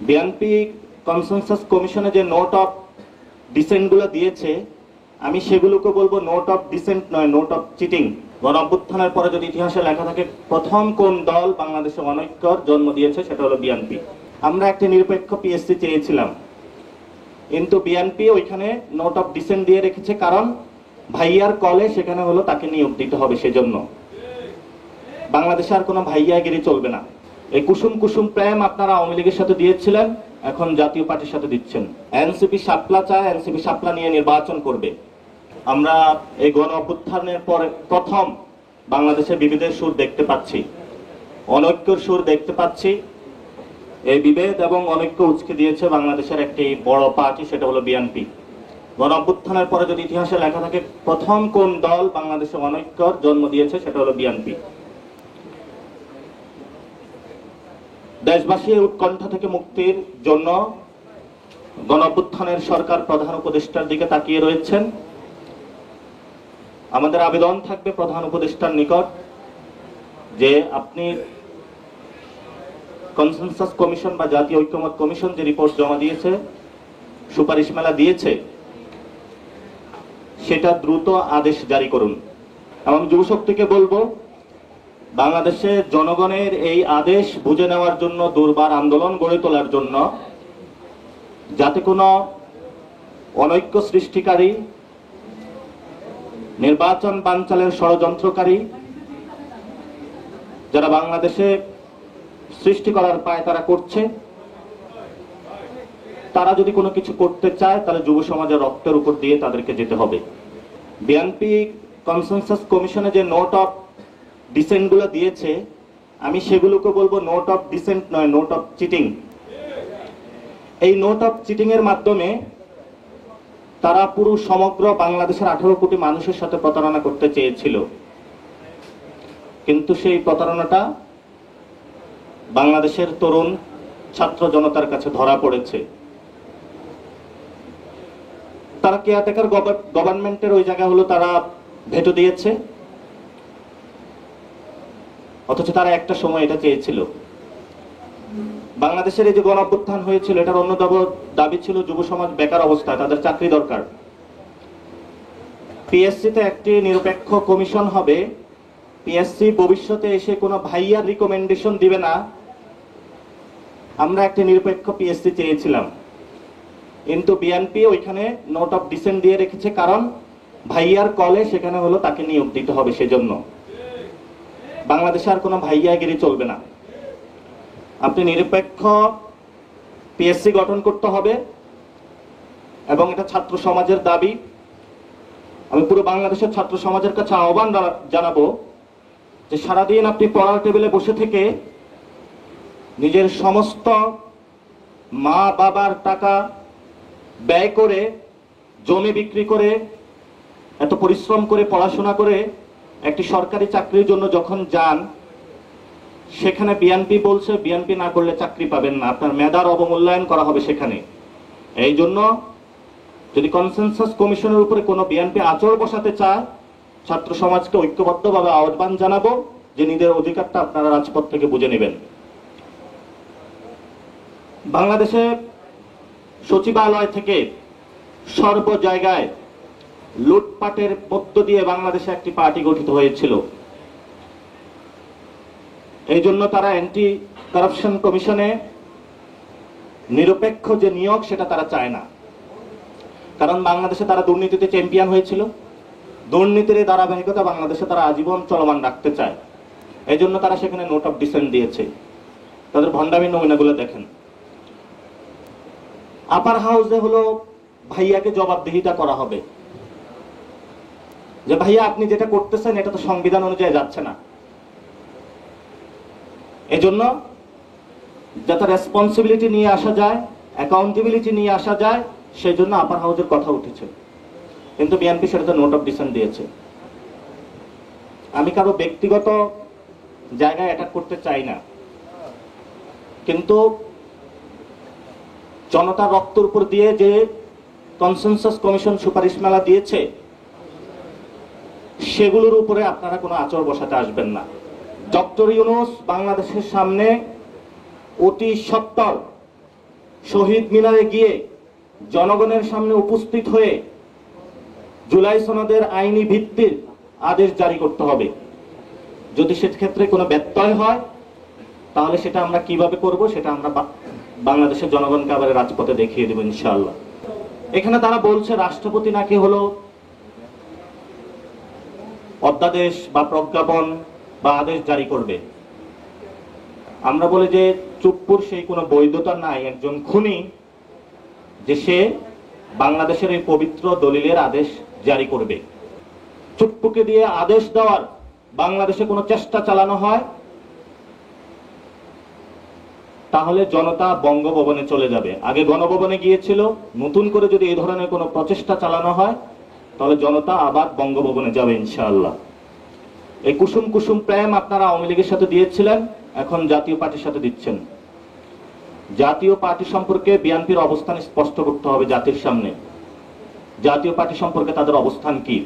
BNP consensus কমিশনে যে note of ডিসেন্টগুলো দিয়েছে, আমি সেগুলোকে বলবো নোট অফ ডিসেন্ট নয়, নোট অফ চিটিং। গণ অভ্যুত্থানের পরে যদি ইতিহাসে লেখা থাকে প্রথম কোন দল বাংলাদেশে অনৈক্যর জন্ম দিয়েছে, সেটা হলো বিএনপি। আমরা একটি নিরপেক্ষ পিএসসি চেয়েছিলাম, কিন্তু বিএনপি ওইখানে নোট অফ ডিসেন্ট দিয়ে রেখেছে, কারণ ভাইয়ার কলে সেখানে হলো তাকে নিয়োগ দিতে হবে। সেজন্য বাংলাদেশে আর কোনো ভাইয়াগিরি চলবে না। এই কুসুম কুসুম প্রেম আপনারা আওয়ামী লীগের সাথে দিয়েছিলেন, এখন জাতীয় পার্টির সাথে দিচ্ছেন। এনসিপি শাপলা চায়, এনসিপি শাপলা নিয়ে নির্বাচন করবে। আমরা এই গণ অভ্যুত্থানের পরে প্রথম বাংলাদেশে বিভেদের সুর দেখতে পাচ্ছি, অনৈক্যর সুর দেখতে পাচ্ছি। এই বিভেদ এবং অনৈক্য উচকে দিয়েছে বাংলাদেশের একটি বড় পার্টি, সেটা হলো বিএনপি। গণ অভ্যুত্থানের পরে যদি ইতিহাসে লেখা থাকে প্রথম কোন দল বাংলাদেশে অনৈক্যর জন্ম দিয়েছে, সেটা হলো বিএনপি। দেশবাসীর উৎকণ্ঠা থেকে মুক্তির জন্য গণ অভ্যুত্থানের সরকার প্রধান উপদেষ্টার দিকে তাকিয়ে রয়েছেন। আমাদের আবেদন থাকবে প্রধান উপদেষ্টার নিকট যে আপনি কনসেনসাস কমিশন বা জাতীয় ঐক্যমত কমিশন যে রিপোর্ট জমা দিয়েছে, সুপারিশমালা দিয়েছে, সেটা দ্রুত আদেশ জারি করুন। এবং যুবশক্তিকে বলবো, বাংলাদেশে জনগণের এই আদেশ বুঝে নেওয়ার জন্য দুর্বার আন্দোলন গড়ে তোলার জন্য, যাতে কোনো অনৈক্য সৃষ্টিকারী, নির্বাচন বানচালের ষড়যন্ত্রকারী যারা বাংলাদেশে সৃষ্টি করার পায় তারা করছে, তারা যদি কোনো কিছু করতে চায় তাহলে যুব সমাজের রক্তের উপর দিয়ে তাদেরকে যেতে হবে। বিএনপি কনসেনসাস কমিশনে যে নোট অফ ডিসেন্টগুলো দিয়েছে, আমি সেগুলোকে বলবো নোট অফ ডিসেন্ট নয়, নোট অফ চিটিং। এই নোট অফ চিটিং এর মাধ্যমে তারা পুরো সমগ্র বাংলাদেশের 18 কোটি মানুষের সাথে প্রতারণা করতে চেয়েছিল, কিন্তু সেই প্রতারণাটা বাংলাদেশের তরুণ ছাত্র জনতার কাছে ধরা পড়েছে। তারা কেয়ারটেকার গভর্নমেন্টের ওই জায়গা হলো তারা ভেটো দিয়েছে, অথচ তারা একটা সময় এটা চেয়েছিল। বাংলাদেশের এই যে গণ অভ্যুত্থান হয়েছিল, এটার অন্য দাবি ছিল যুব সমাজ বেকার অবস্থায়, তাদের চাকরি দরকার। পিএসসিতে একটি নিরপেক্ষ কমিশন হবে, পিএসসি ভবিষ্যতে এসে কোনো ভাইয়ার রিকমেন্ডেশন দিবে না। আমরা একটি নিরপেক্ষ পিএসসি চেয়েছিলাম, কিন্তু বিএনপি ওইখানে নোট অফ ডিসেন্ট দিয়ে রেখেছে, কারণ ভাইয়ার কলে সেখানে হলো তাকে নিয়োগ দিতে হবে। সেজন্য বাংলাদেশে আর কোনো ভাইয়াগিরি চলবে না। আপনি নিরপেক্ষ পিএসসি গঠন করতে হবে, এবং এটা ছাত্র সমাজের দাবি। আমি পুরো বাংলাদেশের ছাত্র সমাজের কাছে আহ্বান জানাবো যে সারাদিন আপনি পড়ার টেবিলে বসে থেকে নিজের সমস্ত মা বাবার টাকা ব্যয় করে, জমি বিক্রি করে, এত পরিশ্রম করে পড়াশোনা করে একটি সরকারি চাকরির জন্য যখন যান, সেখানে বিএনপি বলছে বিএনপি না করলে চাকরি পাবেন না, আপনার মেধার অবমূল্যায়ন করা হবে সেখানে। এই জন্য যদি কনসেনসাস কমিশনের উপরে কোনো বিএনপি আঁচড় বসাতে চায়, ছাত্র সমাজকে ঐক্যবদ্ধভাবে আহ্বান জানাবো যে নিজের অধিকারটা আপনারা রাজপথ থেকে বুঝে নেবেন। বাংলাদেশে সচিবালয় থেকে সর্ব জায়গায় লুটপাটের মধ্য দিয়ে বাংলাদেশে একটি পার্টি গঠিত হয়েছিল। এই জন্য তারা অ্যান্টি কারাপশন কমিশনে নিরপেক্ষ যে নিয়োগ সেটা তারা চায় না, কারণ বাংলাদেশে তারা দুর্নীতিতে চ্যাম্পিয়ন হয়েছিল। দুর্নীতির এই ধারাবাহিকতা বাংলাদেশে তারা আজীবন চলমান রাখতে চায়। এই জন্য তারা সেখানে নোট অফ ডিসেন্ট দিয়েছে। তাদের ভণ্ডামির নমুনাগুলো দেখেন। আপার হাউসে হলো ভাইয়াকে জবাবদিহিতা করা হবে যে ভাইয়া আপনি যেটা করতেছেন এটা তো সংবিধান অনুযায়ী যাচ্ছে না। এজন্য যাতে রেসপন্সিবিলিটি নিয়ে আসা যায়, অ্যাকাউন্টেবিলিটি নিয়ে আসা যায়, সেই জন্য আপার হাউসের কথা উঠেছে, কিন্তু বিএনপি সেটাতে নোট অফ ডিসেন্ট দিয়েছে। আমি কারো ব্যক্তিগত জায়গায় অ্যাটাক করতে চাই না, কিন্তু জনতার রক্তের উপর দিয়ে যে কনসেনসাস কমিশন সুপারিশমালা দিয়েছে, সেগুলোর উপরে আপনারা কোনো আঁচড় বসাতে আসবেন না। ডক্টর ইউনূস বাংলাদেশের সামনে অতি সত্বর শহীদ মিনারে গিয়ে জনগণের সামনে উপস্থিত হয়ে জুলাই সনদের আইনি ভিত্তির আদেশ জারি করতে হবে। যদি সেক্ষেত্রে কোনো ব্যত্যয় হয় তাহলে সেটা আমরা কিভাবে করব সেটা আমরা বাংলাদেশের জনগণকে আবার রাজপথে দেখিয়ে দেব ইনশাআল্লাহ। এখানে তারা বলছে রাষ্ট্রপতি নাকি হলো অধ্যাদেশ বা প্রজ্ঞাপন বা আদেশ জারি করবে। আমরা বলি যে চুপ্পুর সেই কোনো বৈধতা নাই একজন খুনি যে সে বাংলাদেশের এই পবিত্র দলিলের আদেশ জারি করবে। চুপ্পুকে দিয়ে আদেশ দেওয়ার বাংলাদেশে কোনো চেষ্টা চালানো হয় তাহলে জনতা বঙ্গভবনে চলে যাবে। আগে গণভবনে গিয়েছিল, নতুন করে যদি এই ধরনের কোনো প্রচেষ্টা চালানো হয় তাহলে জনতা আবার বঙ্গভবনে যাবে ইনশাআল্লাহ। এই কুসুম কুসুম প্রেম আপনারা আওয়ামী লীগের সাথে দিয়েছিলেন, এখন জাতীয় পার্টির সাথে দিচ্ছেন। জাতীয় পার্টি সম্পর্কে বিএনপির অবস্থান স্পষ্ট করতে হবে জাতির সামনে। জাতীয় পার্টি সম্পর্কে তাদের অবস্থান কি।